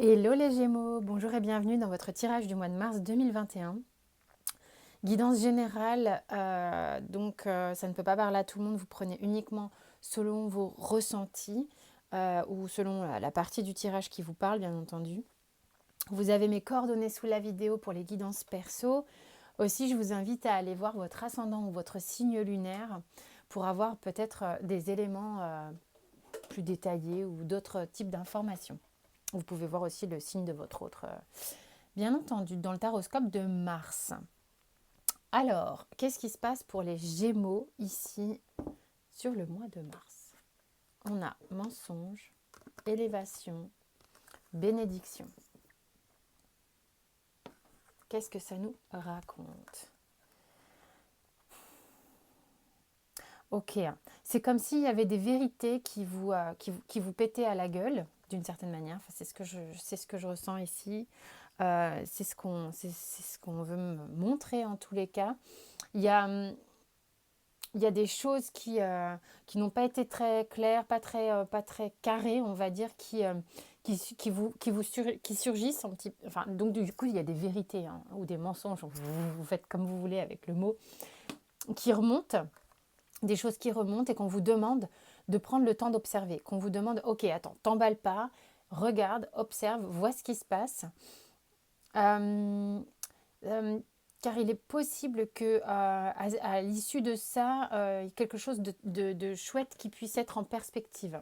Hello les Gémeaux, bonjour et bienvenue dans votre tirage du mois de mars 2021. Guidance générale, ça ne peut pas parler à tout le monde, vous prenez uniquement selon vos ressentis ou selon la partie du tirage qui vous parle bien entendu. Vous avez mes coordonnées sous la vidéo pour les guidances perso. Aussi, je vous invite à aller voir votre ascendant ou votre signe lunaire pour avoir peut-être des éléments plus détaillés ou d'autres types d'informations. Vous pouvez voir aussi le signe de votre autre, bien entendu, dans le taroscope de Mars. Alors, qu'est-ce qui se passe pour les Gémeaux ici sur le mois de mars? On a mensonge, élévation, bénédiction. Qu'est-ce que ça nous raconte? Ok, c'est comme s'il y avait des vérités qui vous pétaient à la gueule, d'une certaine manière. Enfin, c'est ce que je ressens ici. C'est ce qu'on veut me montrer en tous les cas. Il y a, il y a des choses qui n'ont pas été très claires, pas très carrées, on va dire, qui surgissent un petit, enfin, donc du coup, il y a des vérités hein, ou des mensonges, vous faites comme vous voulez avec le mot, qui remontent, des choses qui remontent et qu'on vous demande de prendre le temps d'observer, qu'on vous demande, ok, attends, t'emballe pas, regarde, observe, vois ce qui se passe. Euh, euh, Car il est possible que à l'issue de ça, quelque chose de chouette qui puisse être en perspective.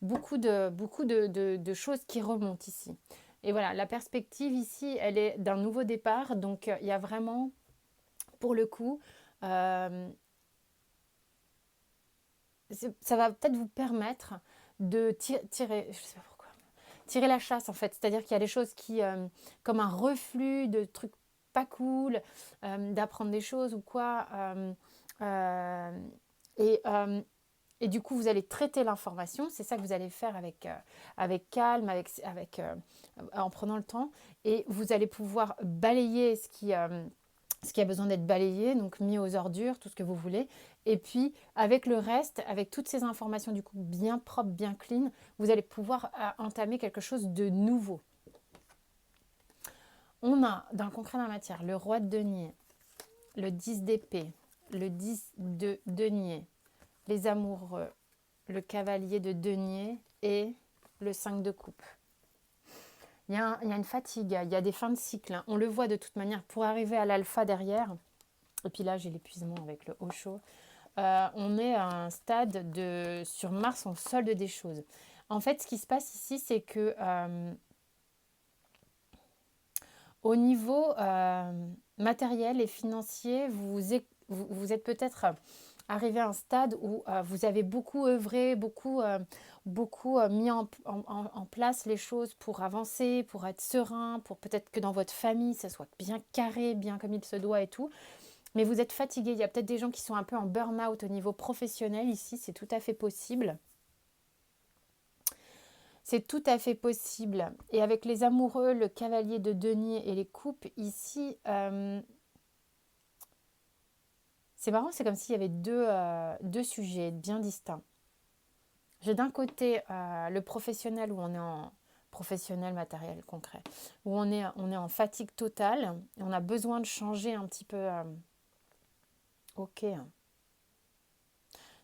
Beaucoup de choses qui remontent ici. Et voilà, la perspective ici, elle est d'un nouveau départ. Donc, il y a vraiment, pour le coup, ça va peut-être vous permettre de tirer, je sais pas pourquoi, tirer la chasse en fait. C'est-à-dire qu'il y a des choses comme un reflux de trucs pas cool, d'apprendre des choses ou quoi. Euh, et, euh, et du coup, vous allez traiter l'information. C'est ça que vous allez faire avec calme, en prenant le temps. Et vous allez pouvoir balayer ce qui a besoin d'être balayé, donc mis aux ordures, tout ce que vous voulez. Et puis, avec le reste, avec toutes ces informations du coup bien propres, bien clean, vous allez pouvoir entamer quelque chose de nouveau. On a, dans le concret, dans la matière, le roi de denier, le 10 d'épée, le 10 de denier, les amoureux, le cavalier de denier et le 5 de coupe. Il y a une fatigue, il y a des fins de cycle. Hein. On le voit de toute manière pour arriver à l'alpha derrière. Et puis là, j'ai l'épuisement avec le haut chaud. On est à un stade sur Mars, on solde des choses. En fait, ce qui se passe ici, c'est que au niveau matériel et financier, vous êtes peut-être arrivé à un stade où vous avez beaucoup œuvré, beaucoup mis en place les choses pour avancer, pour être serein, pour peut-être que dans votre famille, ça soit bien carré, bien comme il se doit et tout. Mais vous êtes fatigué. Il y a peut-être des gens qui sont un peu en burn-out au niveau professionnel ici, c'est tout à fait possible. C'est tout à fait possible. Et avec les amoureux, le cavalier de denier et les coupes, ici, c'est marrant, c'est comme s'il y avait deux sujets bien distincts. J'ai d'un côté le professionnel où on est en professionnel matériel concret, où on est en fatigue totale, et on a besoin de changer un petit peu, ok,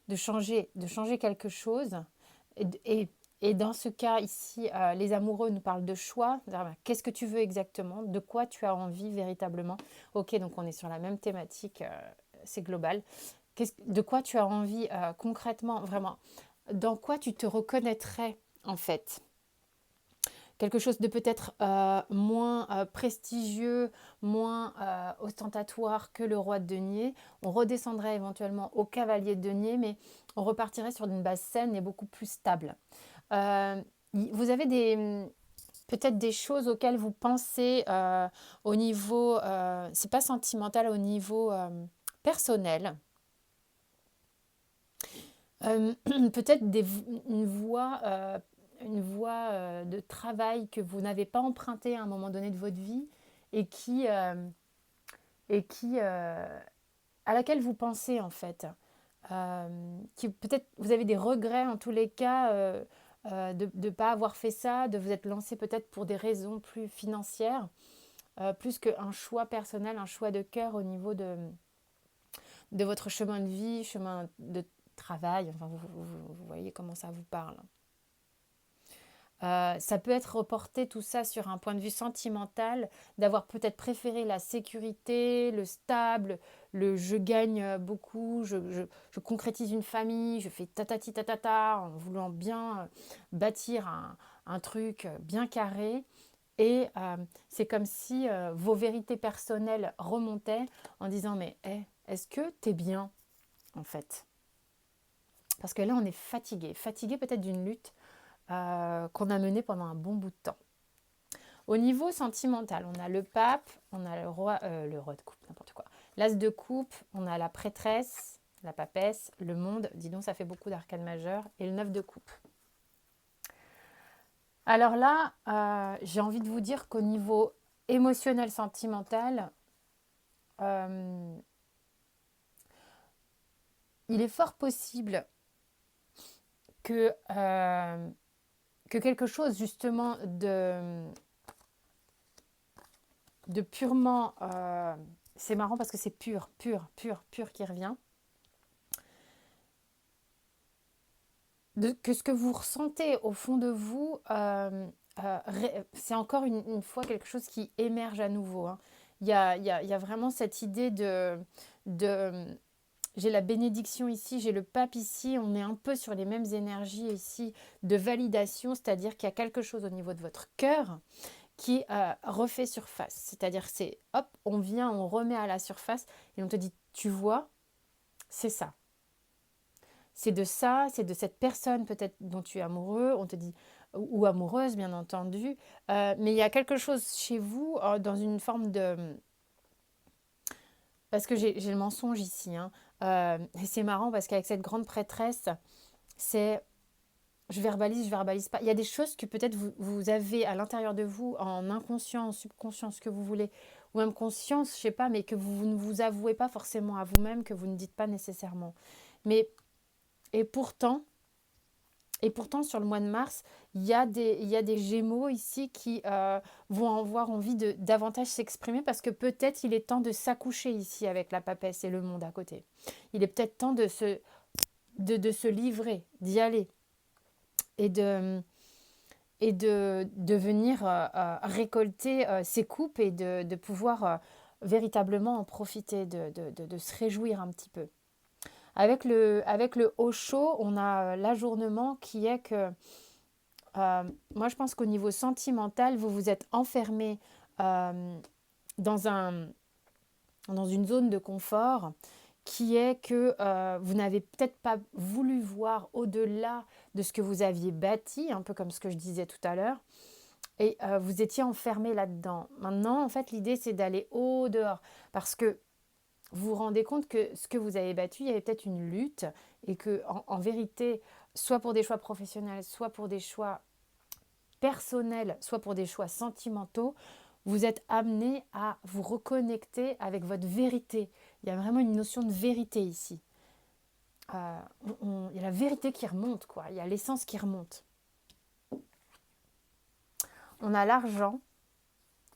de changer quelque chose. Et dans ce cas ici, les amoureux nous parlent de choix. Qu'est-ce que tu veux exactement? De quoi tu as envie véritablement? Ok, donc on est sur la même thématique, c'est global. De quoi tu as envie concrètement, vraiment? Dans quoi tu te reconnaîtrais en fait? Quelque chose de peut-être moins prestigieux, moins ostentatoire que le roi de denier. On redescendrait éventuellement au cavalier de denier, mais on repartirait sur une base saine et beaucoup plus stable. Vous avez peut-être des choses auxquelles vous pensez au niveau, c'est pas sentimental, au niveau personnel. Peut-être une voie de travail que vous n'avez pas empruntée à un moment donné de votre vie et qui à laquelle vous pensez en fait. Peut-être vous avez des regrets en tous les cas de ne pas avoir fait ça, de vous être lancé peut-être pour des raisons plus financières, plus qu'un choix personnel, un choix de cœur au niveau de votre chemin de vie, chemin de travail. Enfin, vous voyez comment ça vous parle. Ça peut être reporté tout ça sur un point de vue sentimental, d'avoir peut-être préféré la sécurité, le stable, le je gagne beaucoup, je concrétise une famille, je fais tatati tatata en voulant bien bâtir un truc bien carré. Et c'est comme si vos vérités personnelles remontaient en disant mais est-ce que t'es bien en fait? Parce que là on est fatigué peut-être d'une lutte qu'on a menée pendant un bon bout de temps. Au niveau sentimental, on a le pape, on a le roi de coupe, n'importe quoi. L'as de coupe, on a la prêtresse, la papesse, le monde, dis donc ça fait beaucoup d'arcades majeures, et le 9 de coupe. Alors là, j'ai envie de vous dire qu'au niveau émotionnel, sentimental, il est fort possible que quelque chose justement de purement... c'est marrant parce que c'est pur qui revient. Que ce que vous ressentez au fond de vous, c'est encore une fois quelque chose qui émerge à nouveau. Hein. Il y a vraiment cette idée de j'ai la bénédiction ici, j'ai le pape ici, on est un peu sur les mêmes énergies ici de validation, c'est-à-dire qu'il y a quelque chose au niveau de votre cœur qui refait surface. C'est-à-dire c'est hop, on vient, on remet à la surface et on te dit, tu vois, c'est ça. C'est de ça, c'est de cette personne peut-être dont tu es amoureux, on te dit, ou amoureuse bien entendu, mais il y a quelque chose chez vous dans une forme de... Parce que j'ai le mensonge ici, hein. Et c'est marrant parce qu'avec cette grande prêtresse, c'est je verbalise pas. Il y a des choses que peut-être vous avez à l'intérieur de vous, en inconscient, en subconscient, ce que vous voulez, ou même conscience, je sais pas, mais que vous ne vous avouez pas forcément à vous-même, que vous ne dites pas nécessairement. Mais, et pourtant, sur le mois de mars, il y a des Gémeaux ici qui vont avoir envie de davantage s'exprimer parce que peut-être il est temps de s'accoucher ici avec la papesse et le monde à côté. Il est peut-être temps de se livrer, d'y aller et de venir récolter ces coupes et de pouvoir véritablement en profiter, de se réjouir un petit peu. Avec le haut chaud, on a l'ajournement qui est que moi je pense qu'au niveau sentimental, vous vous êtes enfermé dans une zone de confort qui est que vous n'avez peut-être pas voulu voir au-delà de ce que vous aviez bâti, un peu comme ce que je disais tout à l'heure, et vous étiez enfermé là-dedans. Maintenant, en fait, l'idée, c'est d'aller au-dehors, parce que vous vous rendez compte que ce que vous avez battu, il y avait peut-être une lutte, et que en vérité, soit pour des choix professionnels, soit pour des choix personnels, soit pour des choix sentimentaux, vous êtes amené à vous reconnecter avec votre vérité. Il y a vraiment une notion de vérité ici. Il y a la vérité qui remonte, quoi. Il y a l'essence qui remonte. On a l'argent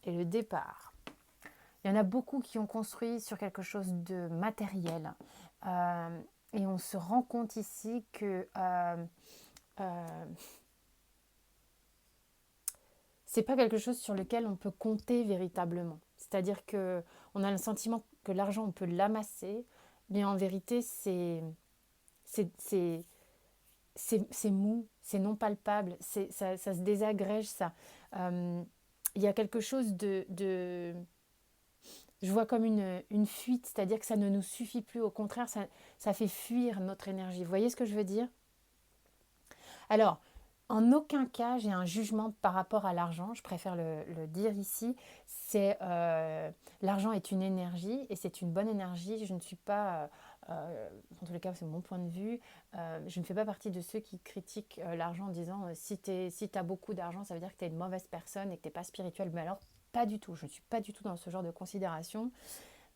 et le départ. Il y en a beaucoup qui ont construit sur quelque chose de matériel. Et on se rend compte ici que c'est pas quelque chose sur lequel on peut compter véritablement. C'est-à-dire que on a le sentiment que l'argent, on peut l'amasser, mais en vérité, c'est mou, c'est non palpable, ça se désagrège, ça. Il y a quelque chose je vois comme une fuite, c'est-à-dire que ça ne nous suffit plus. Au contraire, ça fait fuir notre énergie. Vous voyez ce que je veux dire? Alors, en aucun cas, j'ai un jugement par rapport à l'argent. Je préfère le dire ici. L'argent est une énergie et c'est une bonne énergie. Je ne suis pas, en tous les cas, c'est mon point de vue, je ne fais pas partie de ceux qui critiquent l'argent en disant si tu as beaucoup d'argent, ça veut dire que tu es une mauvaise personne et que tu n'es pas spirituelle. Mais alors, pas du tout. Je ne suis pas du tout dans ce genre de considération.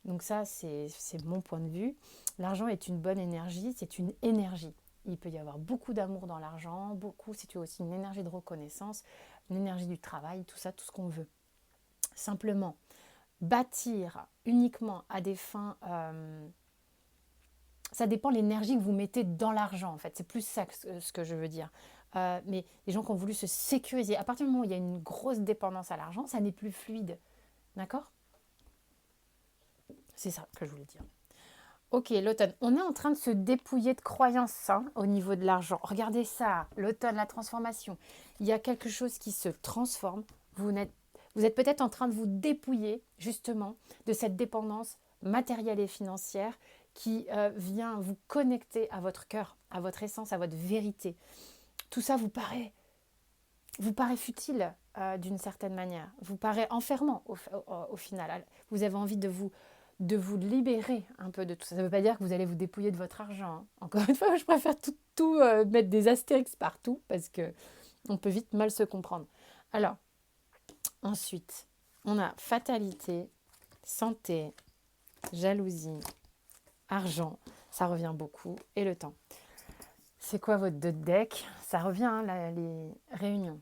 Donc ça, c'est mon point de vue. L'argent est une bonne énergie, c'est une énergie. il peut y avoir beaucoup d'amour dans l'argent, beaucoup, si tu as aussi une énergie de reconnaissance, une énergie du travail, tout ça, tout ce qu'on veut. Simplement, bâtir uniquement à des fins... ça dépend de l'énergie que vous mettez dans l'argent, en fait. C'est plus ça ce que je veux dire. Mais les gens qui ont voulu se sécuriser, à partir du moment où il y a une grosse dépendance à l'argent, ça n'est plus fluide. D'accord? C'est ça que je voulais dire. Ok, l'automne. On est en train de se dépouiller de croyances au niveau de l'argent. Regardez ça, l'automne, la transformation. Il y a quelque chose qui se transforme. Vous êtes peut-être en train de vous dépouiller justement de cette dépendance matérielle et financière qui vient vous connecter à votre cœur, à votre essence, à votre vérité. Tout ça vous paraît futile d'une certaine manière, vous paraît enfermant au final. Vous avez envie de vous libérer un peu de tout ça. Ça ne veut pas dire que vous allez vous dépouiller de votre argent. Hein. Encore une fois, je préfère tout mettre des astérix partout parce qu'on peut vite mal se comprendre. Alors, ensuite, on a fatalité, santé, jalousie, argent, ça revient beaucoup, et le temps. C'est quoi votre deck? Ça revient, hein, les réunions.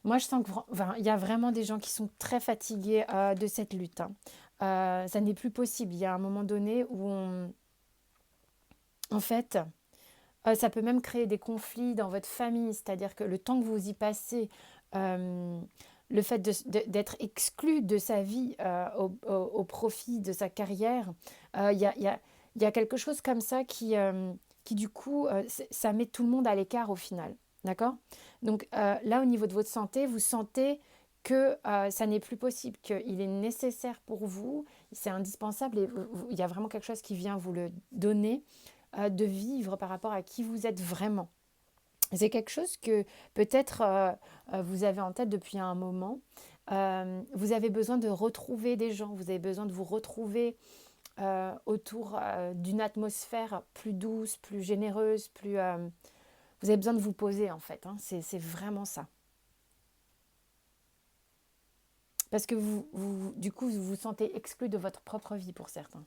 Moi, je sens qu'il y a vraiment des gens qui sont très fatigués de cette lutte. Hein. Ça n'est plus possible. Il y a un moment donné où en fait, ça peut même créer des conflits dans votre famille. C'est-à-dire que le temps que vous y passez, le fait d'être exclu de sa vie au profit de sa carrière, il y a quelque chose comme ça qui du coup, ça met tout le monde à l'écart au final. D'accord? Donc là, au niveau de votre santé, vous sentez que ça n'est plus possible, qu'il est nécessaire pour vous, c'est indispensable et il y a vraiment quelque chose qui vient vous le donner, de vivre par rapport à qui vous êtes vraiment. C'est quelque chose que peut-être vous avez en tête depuis un moment. Vous avez besoin de retrouver des gens, vous avez besoin de vous retrouver autour d'une atmosphère plus douce, plus généreuse, vous avez besoin de vous poser en fait, hein. C'est vraiment ça. Parce que du coup, vous vous sentez exclu de votre propre vie pour certains.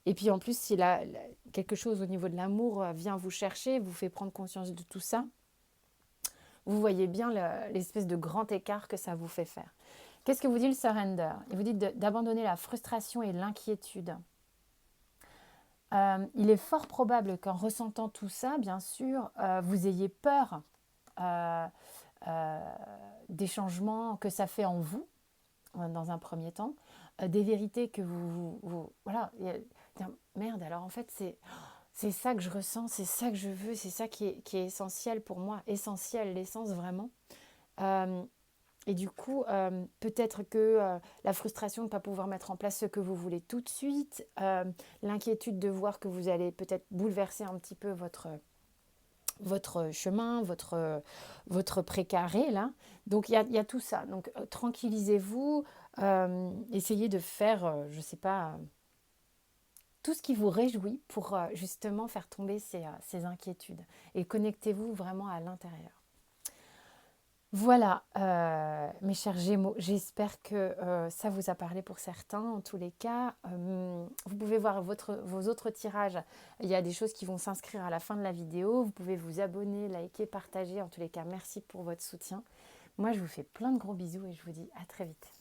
Et puis en plus, si quelque chose au niveau de l'amour vient vous chercher, vous fait prendre conscience de tout ça, vous voyez bien l'espèce de grand écart que ça vous fait faire. Qu'est-ce que vous dit le surrender? Il vous dit d'abandonner la frustration et l'inquiétude. Il est fort probable qu'en ressentant tout ça, bien sûr, vous ayez peur des changements que ça fait en vous, dans un premier temps, des vérités que voilà, merde, alors en fait, c'est ça que je ressens, c'est ça que je veux, c'est ça qui est essentiel pour moi, essentiel, l'essence vraiment. Et du coup, peut-être que la frustration de ne pas pouvoir mettre en place ce que vous voulez tout de suite, l'inquiétude de voir que vous allez peut-être bouleverser un petit peu votre chemin, votre précaré, là. Donc, il y a tout ça. Donc, tranquillisez-vous, essayez de faire, je ne sais pas, tout ce qui vous réjouit pour justement faire tomber ces inquiétudes. Et connectez-vous vraiment à l'intérieur. Voilà, mes chers Gémeaux, j'espère que ça vous a parlé pour certains. En tous les cas, vous pouvez voir vos autres tirages. Il y a des choses qui vont s'inscrire à la fin de la vidéo. Vous pouvez vous abonner, liker, partager. En tous les cas, merci pour votre soutien. Moi, je vous fais plein de gros bisous et je vous dis à très vite.